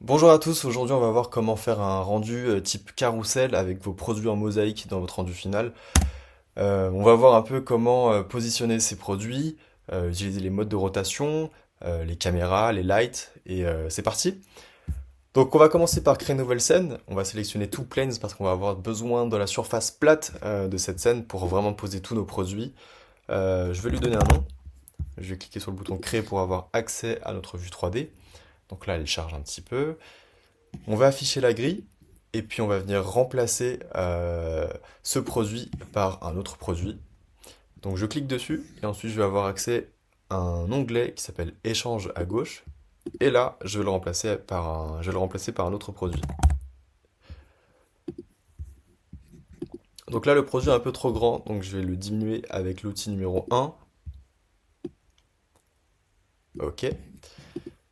Bonjour à tous, aujourd'hui on va voir comment faire un rendu type carrousel avec vos produits en mosaïque dans votre rendu final. On va voir un peu comment positionner ces produits, utiliser les modes de rotation, les caméras, les lights, et c'est parti. Donc on va commencer par créer une nouvelle scène, on va sélectionner tout planes parce qu'on va avoir besoin de la surface plate de cette scène pour vraiment poser tous nos produits. Je vais lui donner un nom, je vais cliquer sur le bouton créer pour avoir accès à notre vue 3D. Donc là elle charge un petit peu. On va afficher la grille et puis on va venir remplacer ce produit par un autre produit. Donc je clique dessus et ensuite je vais avoir accès à un onglet qui s'appelle échange à gauche. Et là, je vais le remplacer par un autre produit. Donc là, le produit est un peu trop grand, donc je vais le diminuer avec l'outil numéro 1. Ok.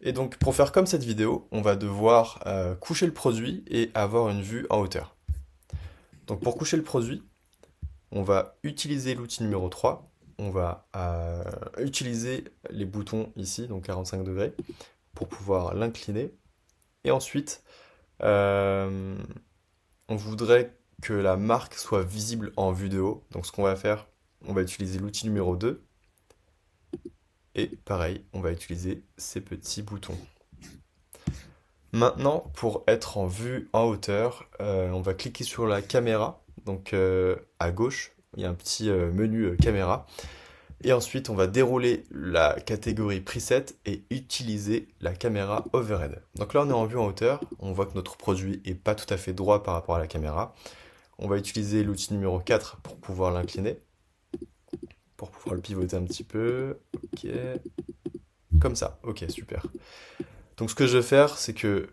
Et donc pour faire comme cette vidéo, on va devoir coucher le produit et avoir une vue en hauteur. Donc pour coucher le produit, on va utiliser l'outil numéro 3. On va utiliser les boutons ici, donc 45 degrés, pour pouvoir l'incliner. Et ensuite, euh, on voudrait que la marque soit visible en vue de haut. Donc ce qu'on va faire, on va utiliser l'outil numéro 2. Et pareil, on va utiliser ces petits boutons. Maintenant, pour être en vue en hauteur, on va cliquer sur la caméra. Donc à gauche, il y a un petit menu caméra. Et ensuite, on va dérouler la catégorie preset et utiliser la caméra overhead. Donc là, on est en vue en hauteur. On voit que notre produit est pas tout à fait droit par rapport à la caméra. On va utiliser l'outil numéro 4 pour pouvoir l'incliner, pour pouvoir le pivoter un petit peu. Ok, comme ça. Ok, super. Donc ce que je vais faire, c'est que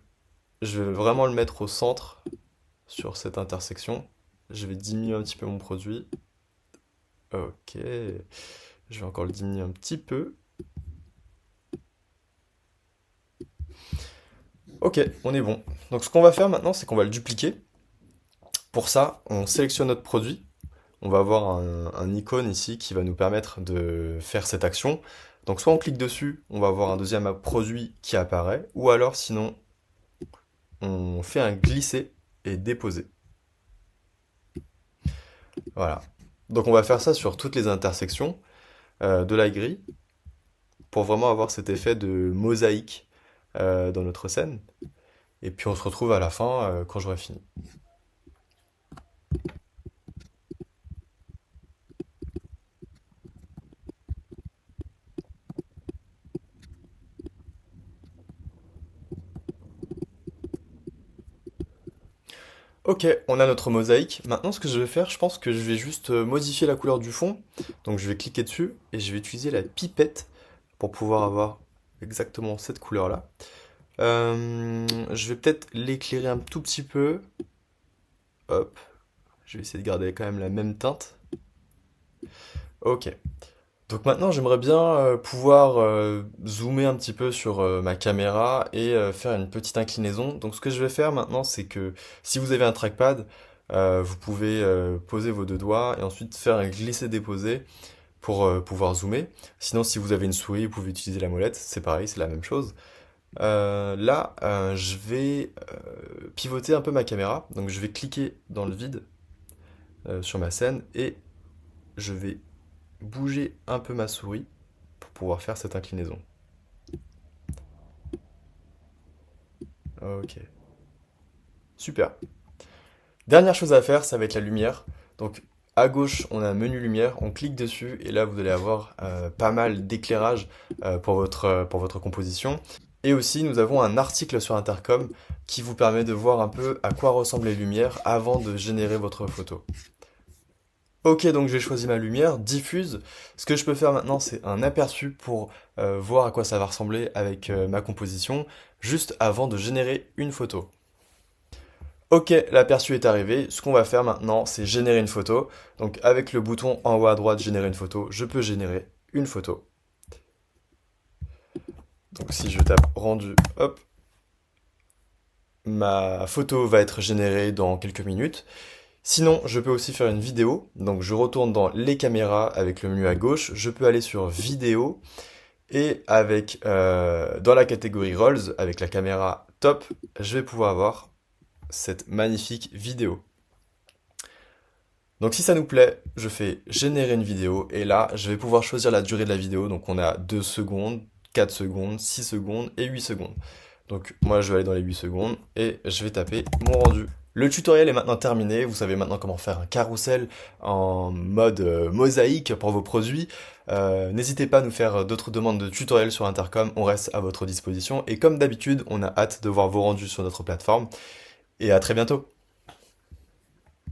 je vais vraiment le mettre au centre sur cette intersection. Je vais diminuer un petit peu mon produit. Ok, je vais encore le diminuer un petit peu. Ok, on est bon. Donc ce qu'on va faire maintenant, c'est qu'on va le dupliquer. Pour ça, on sélectionne notre produit. On va avoir un icône ici qui va nous permettre de faire cette action. Donc soit on clique dessus, on va avoir un deuxième produit qui apparaît, ou alors sinon, on fait un glisser et déposer. Voilà. Donc on va faire ça sur toutes les intersections de la grille pour vraiment avoir cet effet de mosaïque dans notre scène. Et puis on se retrouve à la fin quand j'aurai fini. Ok, on a notre mosaïque. Maintenant, ce que je vais faire, je pense que je vais juste modifier la couleur du fond. Donc, je vais cliquer dessus et je vais utiliser la pipette pour pouvoir avoir exactement cette couleur-là. Je vais peut-être l'éclairer un tout petit peu. Hop, je vais essayer de garder quand même la même teinte. Ok. Donc maintenant, j'aimerais bien pouvoir zoomer un petit peu sur ma caméra et faire une petite inclinaison. Donc ce que je vais faire maintenant, c'est que si vous avez un trackpad, vous pouvez poser vos deux doigts et ensuite faire un glisser-déposer pour pouvoir zoomer. Sinon, si vous avez une souris, vous pouvez utiliser la molette. C'est pareil, c'est la même chose. Là, je vais pivoter un peu ma caméra. Donc je vais cliquer dans le vide sur ma scène et je vais bouger un peu ma souris pour pouvoir faire cette inclinaison. Ok, super. Dernière chose à faire, ça va être la lumière. Donc à gauche, on a un menu lumière, on clique dessus et là vous allez avoir pas mal d'éclairage pour votre composition. Et aussi, nous avons un article sur Intercom qui vous permet de voir un peu à quoi ressemblent les lumières avant de générer votre photo. Ok, donc j'ai choisi ma lumière, diffuse. Ce que je peux faire maintenant, c'est un aperçu pour voir à quoi ça va ressembler avec ma composition, juste avant de générer une photo. Ok, l'aperçu est arrivé. Ce qu'on va faire maintenant, c'est générer une photo. Donc avec le bouton en haut à droite, générer une photo, je peux générer une photo. Donc si je tape rendu, hop, ma photo va être générée dans quelques minutes. Sinon, je peux aussi faire une vidéo. Donc je retourne dans les caméras avec le menu à gauche. Je peux aller sur vidéo et avec dans la catégorie Rolls, avec la caméra top, je vais pouvoir avoir cette magnifique vidéo. Donc si ça nous plaît, je fais générer une vidéo et là, je vais pouvoir choisir la durée de la vidéo. Donc on a 2 secondes, 4 secondes, 6 secondes et 8 secondes. Donc moi, je vais aller dans les 8 secondes et je vais taper mon rendu. Le tutoriel est maintenant terminé. Vous savez maintenant comment faire un carrousel en mode mosaïque pour vos produits. N'hésitez pas à nous faire d'autres demandes de tutoriels sur Intercom. On reste à votre disposition. Et comme d'habitude, on a hâte de voir vos rendus sur notre plateforme. Et à très bientôt.